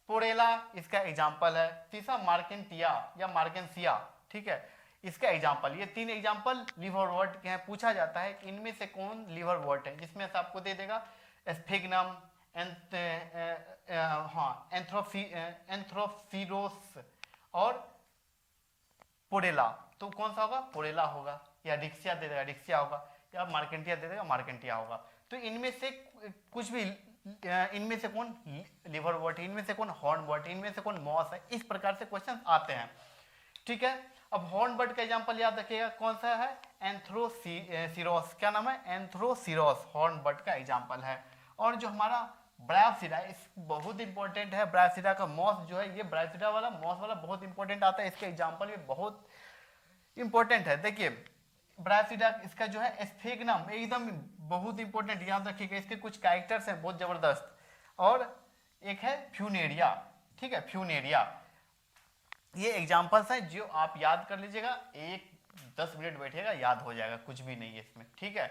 पोरेला इसका एग्जांपल है, तीसरा मार्केंटिया या मार्केंसिया, ठीक है, इसका एग्जांपल। ये तीन एग्जांपल लिवरवर्ट के हैं। पूछा जाता है कि इनमें से कौन लिवरवर्ट है, जिसमें से आपको दे देगा स्फिग्नम, एंथ्रोपसिरोस और पोरेला। तो कौन सा होगा, पोरेला होगा, या रिक्सिया दे देगा, रिक्सिया होगा, या मार्केंटिया दे देगा, मार्केंटिया होगा। तो इनमें से कुछ भी, इनमें से कौन लिवरवर्ट है, इनमें से कौन हॉर्नबर्ट, इनमें से कौन मॉस है, इस प्रकार से क्वेश्चन आते हैं, ठीक है। अब हॉर्नबर्ट का एग्जांपल याद रखिएगा, कौन सा है, एंथ्रोसिरोस, क्या नाम है, एंथ्रोसिरोस हॉर्नबर्ट का एग्जांपल है। और जो हमारा ब्रायोप्सिडा, इस बहुत इंपॉर्टेंट है, ब्रायोप्सिडा का मॉस जो है, ये ब्रायोप्सिडा वाला मॉस वाला बहुत इंपॉर्टेंट आता है, इसके एग्जांपल भी बहुत इंपॉर्टेंट है। देखिए ब्रायोप्सिडा, इसका जो है स्फिग्नम एकदम बहुत इंपॉर्टेंट, याद रखिएगा, इसके कुछ कैरेक्टर्स हैं बहुत जबरदस्त। और एक है फ्यूनेरिया, ठीक है, फ्यूनेरिया। ये एग्जांपल्स हैं जो आप याद कर लीजिएगा, 10 मिनट बैठिएगा याद हो जाएगा, कुछ भी नहीं है इसमें, ठीक है।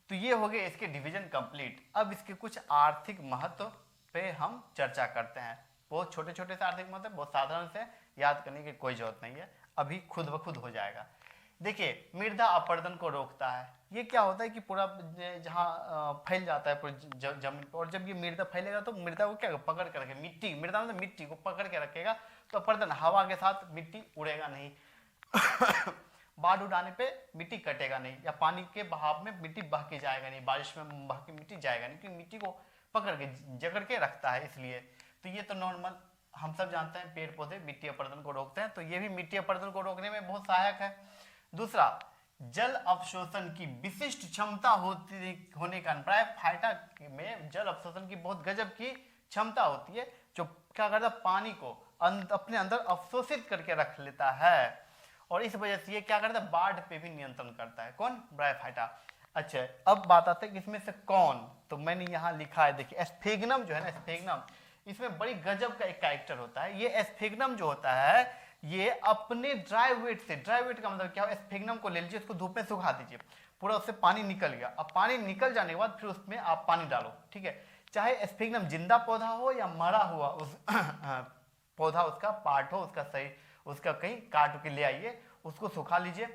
तो ये हो गए इसके डिवीजन कंप्लीट। अब इसके कुछ आर्थिक महत्व पे हम चर्चा करते हैं। बहुत छोटे छोटे से आर्थिक महत्व, बहुत साधारण से, याद करने की कोई जरूरत नहीं है, अभी खुद ब खुद हो जाएगा। देखिए मृदा अपरदन को रोकता है। ये क्या होता है कि पूरा जहाँ फैल जाता है पूरी जमीन पर, और जब ये मृदा फैलेगा तो मृदा को क्या पकड़ के रखेगा, मिट्टी, मृदा मतलब मिट्टी को पकड़ के रखेगा, तो अपरदन, हवा के साथ मिट्टी उड़ेगा नहीं बाढ़ उड़ाने पे मिट्टी कटेगा नहीं, या पानी के बहाव में मिट्टी बह के जाएगा नहीं, बारिश में बह के मिट्टी जाएगा नहीं, क्योंकि मिट्टी को पकड़ के जकड़ के रखता है, इसलिए। तो ये तो नॉर्मल हम सब जानते हैं, पेड़ पौधे मिट्टी अपरदन को रोकते हैं, तो ये भी मिट्टी अपरदन को रोकने में बहुत सहायक है। दूसरा, जल अवशोषण की विशिष्ट क्षमता होने का, ब्रायोफाइटा में जल अवशोषण की बहुत गजब की क्षमता होती है, जो क्या करता है, पानी को अपने अंदर अवशोषित करके रख लेता है, और इस वजह से ये क्या करता है, बाढ़ पे भी नियंत्रण करता है। कौन, ब्रायोफाइटा। अच्छा, अब बात आते हैं कि इसमें से कौन, तो मैंने यहाँ लिखा है, देखिए स्फिग्नम जो है ना, स्फिग्नम, इसमें बड़ी गजब का एक कैरेक्टर होता है। ये स्फिग्नम जो होता है, ये अपने ड्राई वेट से, ड्राई वेट का मतलब क्या है, स्फिग्नम को ले लीजिए, उसको धूप में सुखा दीजिए, पूरा उससे पानी निकल गया। अब पानी निकल जाने के बाद फिर उसमें आप पानी डालो, ठीक है, चाहे स्फिग्नम जिंदा पौधा हो या मरा हुआ उस पौधा, उसका पार्ट हो, उसका सही, उसका कहीं काट के ले आइए, उसको सुखा लीजिए,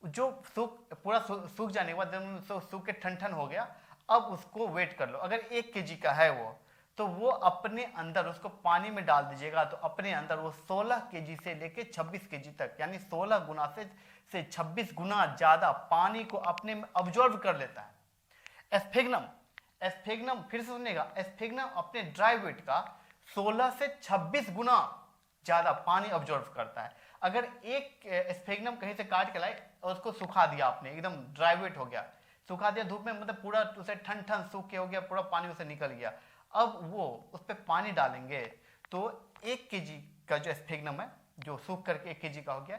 जो पूरा सूख जाने के बाद जब सूख के ठंडन हो गया, अब उसको वेट कर लो। अगर 1 kg का है वो, तो वो अपने अंदर उसको पानी में डाल दीजिएगा, तो अपने अंदर वो 16 kg से लेके 26 kg तक, यानी 16 गुना से 26 गुना ज्यादा पानी को अपने में अब्जॉर्ब कर लेता है स्फिग्नम। फिर से सुनिएगा, स्फिग्नम अपने ड्राई वेट का 16 से 26 गुना ज्यादा पानी अब्जॉर्ब करता है। अगर एक स्फिग्नम कहीं से काट के लाए और उसको सुखा दिया आपने, एकदम ड्राई वेट हो गया, सुखा दिया धूप में, मतलब पूरा उसे ठंड सूख के हो गया, पूरा पानी उसे निकल गया, अब वो उस पर पानी डालेंगे तो 1 kg का जो स्फिग्नम है, जो सूख करके 1 kg का हो गया,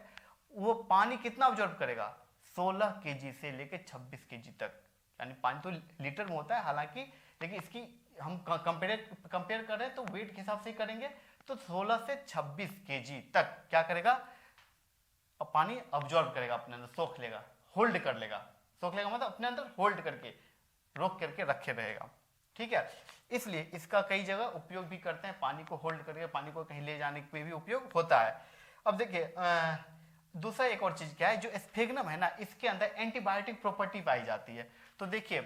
वो पानी कितना ऑब्जर्व करेगा, 16 kg से लेके 26 kg तक। यानी पानी तो लीटर में होता है हालांकि, लेकिन इसकी हम कंपेयर कर रहे हैं तो वेट के हिसाब से ही करेंगे, तो 16 से 26 kg तक क्या करेगा, पानी ऑब्जर्व करेगा, अपने अंदर सोख लेगा, होल्ड कर लेगा। सोख लेगा मतलब अपने अंदर होल्ड करके, रोक करके रखे रहेगा, ठीक है। इसलिए इसका कई जगह उपयोग भी करते हैं, पानी को होल्ड करके, पानी को कहीं ले जाने पे भी उपयोग होता है। अब देखिए दूसरा एक और चीज क्या है, जो स्फिग्नम है ना, इसके अंदर एंटीबायोटिक प्रॉपर्टी पाई जाती है। तो देखिए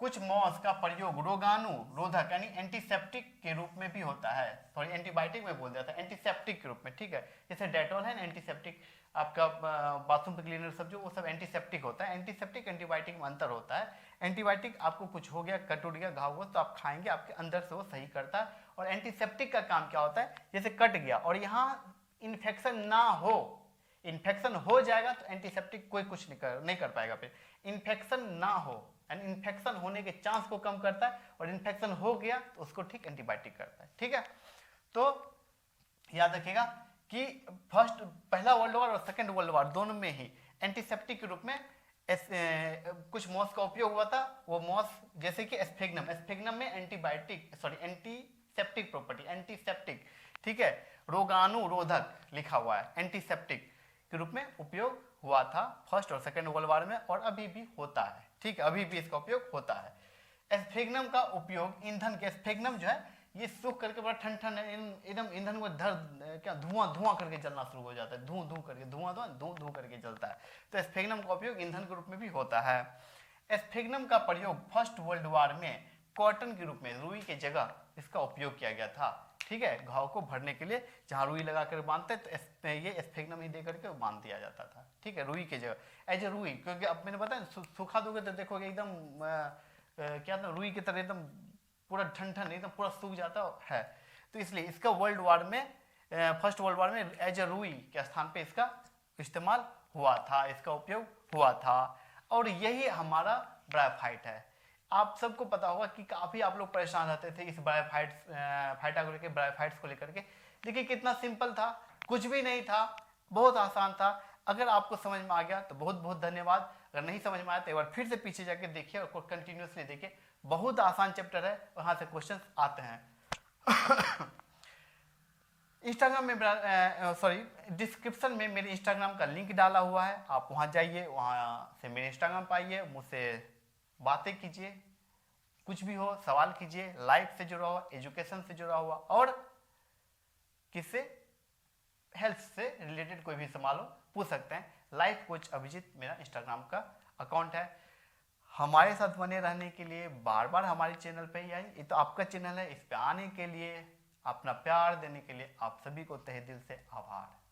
कुछ मॉस का प्रयोग रोगाणु रोधक यानी एंटीसेप्टिक के रूप में भी होता है, सॉरी एंटीबायोटिक में बोल दिया था, एंटीसेप्टिक के रूप में, ठीक है। जैसे डेटॉल है ना एंटीसेप्टिक, आपका बाथरूम क्लीनर सब जो, वो सब एंटीसेप्टिक होता है। एंटीसेप्टिक एंटीबायोटिक में अंतर होता है। एंटीबायोटिक आपको कुछ हो गया, कट उठ गया, घाव हुआ, तो आप खाएंगे, आपके अंदर से वो सही करता है। और एंटीसेप्टिक का काम क्या होता है, जैसे कट गया और यहाँ इन्फेक्शन ना हो, इन्फेक्शन हो जाएगा तो एंटीसेप्टिक कोई कुछ नहीं कर पाएगा। फिर इन्फेक्शन ना हो, यानी इन्फेक्शन होने के चांस को कम करता है, और इन्फेक्शन हो गया तो उसको ठीक एंटीबायोटिक करता है, ठीक है। तो याद रखिएगा कि पहला वर्ल्ड वॉर और सेकेंड वर्ल्ड वॉर दोनों में ही एंटीसेप्टिक के रूप में कुछ मॉस का उपयोग हुआ था। वो मॉस जैसे कि एस्फेग्नम में एंटीसेप्टिक प्रॉपर्टी, एंटीसेप्टिक, ठीक है, रोगाणुरोधक लिखा हुआ है, एंटीसेप्टिक के रूप में उपयोग हुआ था फर्स्ट और सेकेंड वर्ल्ड वॉर में, और अभी भी होता है, ठीक है, अभी भी इसका उपयोग होता है। एस्फेग्नम का उपयोग ईंधन के, एस्फेग्नम जो है ये सूख करके बड़ा ठंड एकदम ईंधन को धुआं करके जलना शुरू हो जाता है, धुआं करके जलता है। तो एस्फेग्नम का उपयोग ईंधन के रूप में भी होता है। एस्फेग्नम का प्रयोग फर्स्ट वर्ल्ड वॉर में कॉटन के रूप में, रुई के जगह इसका उपयोग किया गया था, ठीक है, घाव को भरने के लिए जहां रुई लगा कर बांधते तो ये एस्फेग्नम ही दे करके बांध दिया जाता था, ठीक है, रुई की जगह एज ए रुई, क्योंकि अब मैंने बताया सूखा दोगे तो देखोगे एकदम क्या था, रुई की तरह एकदम पूरा ठंडन एकदम पूरा सूख जाता है। तो इसलिए इसका वर्ल्ड वॉर में, फर्स्ट वर्ल्ड वॉर में एज ए रुई के स्थान पे इसका इस्तेमाल हुआ था, इसका उपयोग हुआ था। और यही हमारा ब्रायोफाइट है। आप सबको पता होगा कि काफी आप लोग परेशान रहते थे इस ब्रायोफाइट्स को लेकर के। देखिए कितना सिंपल था, कुछ भी नहीं था, बहुत आसान था। अगर आपको समझ में आ गया तो बहुत बहुत धन्यवाद। अगर नहीं समझ में आया तो एक बार फिर से पीछे जाके देखिए और कंटिन्यूसली देखिए, बहुत आसान चैप्टर है, वहां से क्वेश्चन आते हैं। इंस्टाग्राम में डिस्क्रिप्शन में मेरे इंस्टाग्राम का लिंक डाला हुआ है, आप वहां जाइए, वहां से मेरे इंस्टाग्राम पाइए, मुझसे बातें कीजिए, कुछ भी हो सवाल कीजिए, लाइफ से जुड़ा हुआ, एजुकेशन से जुड़ा हुआ, और किससे, हेल्थ से रिलेटेड कोई भी सवाल हो पूछ सकते हैं। लाइफ कोच अभिजीत मेरा इंस्टाग्राम का अकाउंट है। हमारे साथ बने रहने के लिए, बार बार हमारे चैनल पे ही आइए, ये तो आपका चैनल है, इस पे आने के लिए, अपना प्यार देने के लिए आप सभी को तहे दिल से आभार।